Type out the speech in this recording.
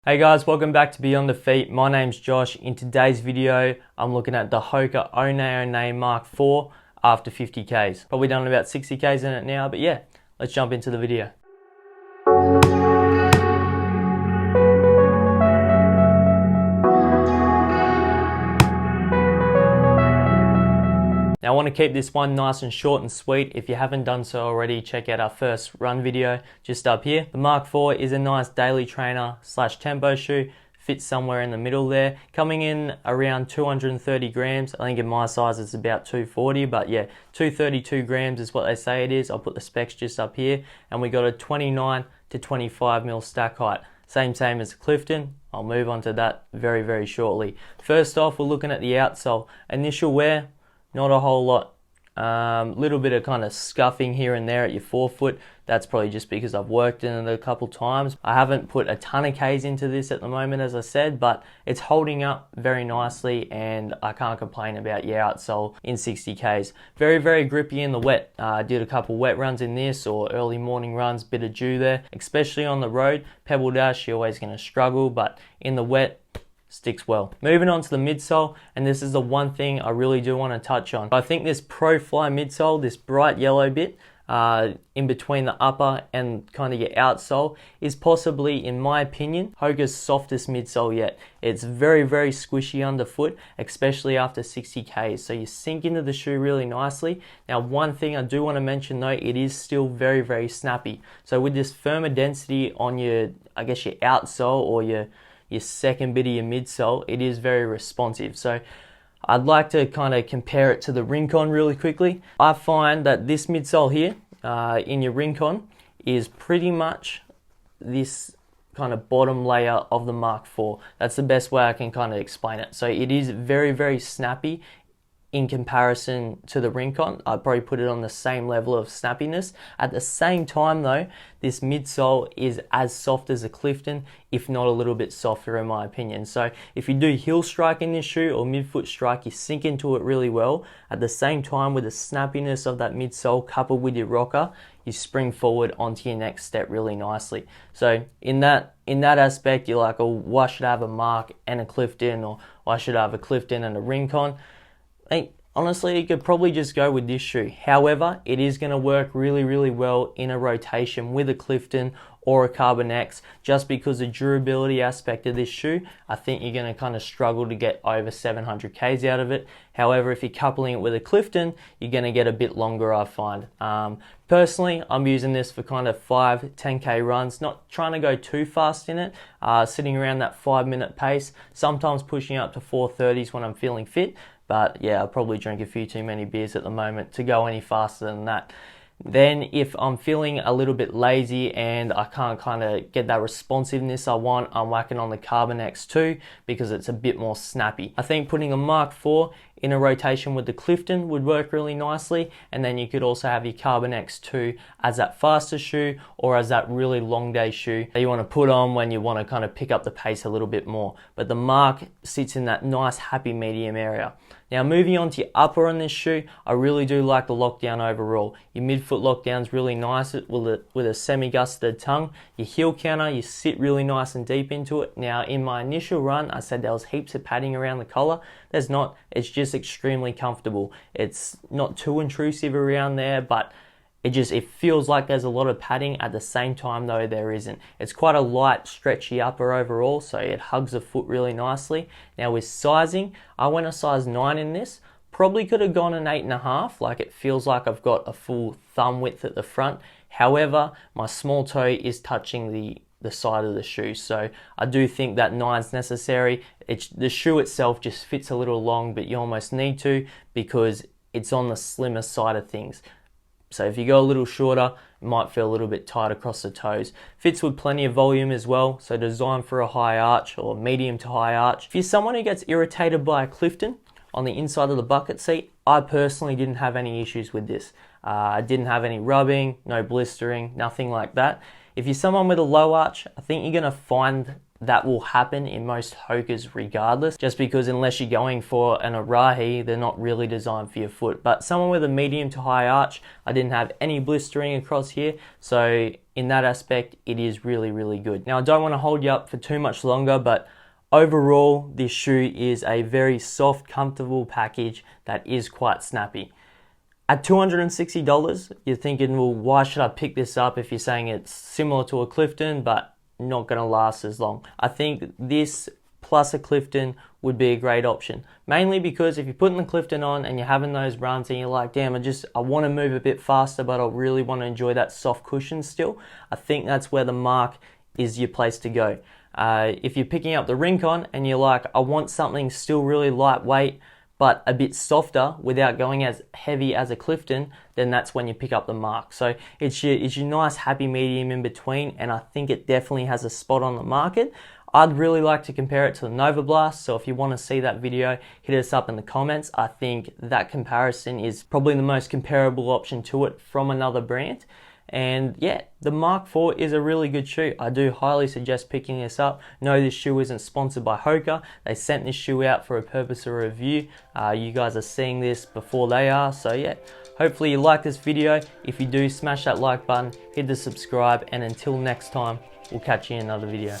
Hey guys, welcome back to Beyond Defeat. My name's Josh. In today's video, I'm looking at the Hoka One One Mach 4 after 50Ks. Probably done about 60Ks in it now, but yeah, let's jump into the video. Now I want to keep this one nice and short and sweet. If you haven't done so already, check out our first run video just up here. The Mach 4 is a nice daily trainer / tempo shoe. Fits somewhere in the middle there. Coming in around 230 grams. I think in my size it's about 240, but yeah, 232 grams is what they say it is. I'll put the specs just up here. And we got a 29 to 25 mil stack height. Same as Clifton. I'll move on to that very shortly. First off, we're looking at the outsole. Initial wear, not a whole lot. Little bit of kind of scuffing here and there at your forefoot. That's probably just because I've worked in it a couple times. I haven't put a ton of Ks into this at the moment, as I said, but it's holding up very nicely and I can't complain about your outsole in 60Ks. Very grippy in the wet. Did a couple wet runs in this or early morning runs, bit of dew there, especially on the road. Pebble Dash, you're always going to struggle, but in the wet, sticks well. Moving on to the midsole, and this is the one thing I really do want to touch on. I think this Pro Fly midsole, this bright yellow bit in between the upper and kind of your outsole, is possibly, in my opinion, Hoka's softest midsole yet. It's very squishy underfoot, especially after 60Ks, so you sink into the shoe really nicely. Now, one thing I do want to mention though, it is still very snappy. So with this firmer density on your, I guess your outsole or your second bit of your midsole, it is very responsive. So I'd like to kind of compare it to the Rincon really quickly. I find that this midsole here in your Rincon is pretty much this kind of bottom layer of the Mach 4. That's the best way I can kind of explain it. So it is very snappy in comparison to the Rincon. I'd probably put it on the same level of snappiness. At the same time though, this midsole is as soft as a Clifton, if not a little bit softer in my opinion. So if you do heel strike in this shoe or midfoot strike, you sink into it really well. At the same time, with the snappiness of that midsole coupled with your rocker, you spring forward onto your next step really nicely. So in that aspect, you're like, oh, why should I have a Mach and a Clifton, or why should I have a Clifton and a Rincon? Honestly, you could probably just go with this shoe. However, it is going to work really well in a rotation with a Clifton or a Carbon X, just because the durability aspect of this shoe, I think you're going to kind of struggle to get over 700 Ks out of it. However, if you're coupling it with a Clifton, you're going to get a bit longer, I find. Personally, I'm using this for kind of 5-10K runs, not trying to go too fast in it, sitting around that 5-minute pace, sometimes pushing up to 4:30s when I'm feeling fit. But yeah, I probably drink a few too many beers at the moment to go any faster than that. Then if I'm feeling a little bit lazy and I can't kind of get that responsiveness I want, I'm whacking on the Carbon X2 because it's a bit more snappy. I think putting a Mach 4 in a rotation with the Clifton would work really nicely, and then you could also have your Carbon X2 as that faster shoe or as that really long day shoe that you want to put on when you want to kind of pick up the pace a little bit more. But the Mach sits in that nice happy medium area. Now moving on to your upper on this shoe, I really do like the lockdown overall. Your midfoot lockdown's really nice with a semi-gusseted tongue. Your heel counter, you sit really nice and deep into it. Now in my initial run, I said there was heaps of padding around the collar. There's not, it's just extremely comfortable. It's not too intrusive around there, but it feels like there's a lot of padding. At the same time though, there isn't. It's quite a light, stretchy upper overall, so it hugs the foot really nicely. Now with sizing, I went a size 9 in this. Probably could have gone an 8.5, like it feels like I've got a full thumb width at the front. However, my small toe is touching the side of the shoe, so I do think that 9's necessary. The shoe itself just fits a little long, but you almost need to because it's on the slimmer side of things. So if you go a little shorter, it might feel a little bit tight across the toes. Fits with plenty of volume as well, so designed for a high arch or medium to high arch. If you're someone who gets irritated by a Clifton on the inside of the bucket seat, I personally didn't have any issues with this. I didn't have any rubbing, no blistering, nothing like that. If you're someone with a low arch, I think you're going to find that will happen in most Hokas regardless, just because unless you're going for an Arahi, they're not really designed for your foot. But someone with a medium to high arch, I didn't have any blistering across here, so in that aspect, it is really, really good. Now, I don't want to hold you up for too much longer, but overall, this shoe is a very soft, comfortable package that is quite snappy. At $260, you're thinking, well, why should I pick this up if you're saying it's similar to a Clifton, but not going to last as long? I think this plus a Clifton would be a great option. Mainly because if you're putting the Clifton on and you're having those runs and you're like, damn, I want to move a bit faster, but I really want to enjoy that soft cushion still, I think that's where the Mach is your place to go. If you're picking up the Rincon and you're like, I want something still really lightweight, but a bit softer without going as heavy as a Clifton, then that's when you pick up the Mach. So it's your nice happy medium in between, and I think it definitely has a spot on the market. I'd really like to compare it to the Nova Blast, so if you want to see that video, hit us up in the comments. I think that comparison is probably the most comparable option to it from another brand. And yeah, the Mark 4 is a really good shoe. I do highly suggest picking this up. No, this shoe isn't sponsored by Hoka. They sent this shoe out for a purpose of review. You guys are seeing this before they are. So yeah, hopefully you like this video. If you do, smash that like button, hit the subscribe, and until next time, we'll catch you in another video.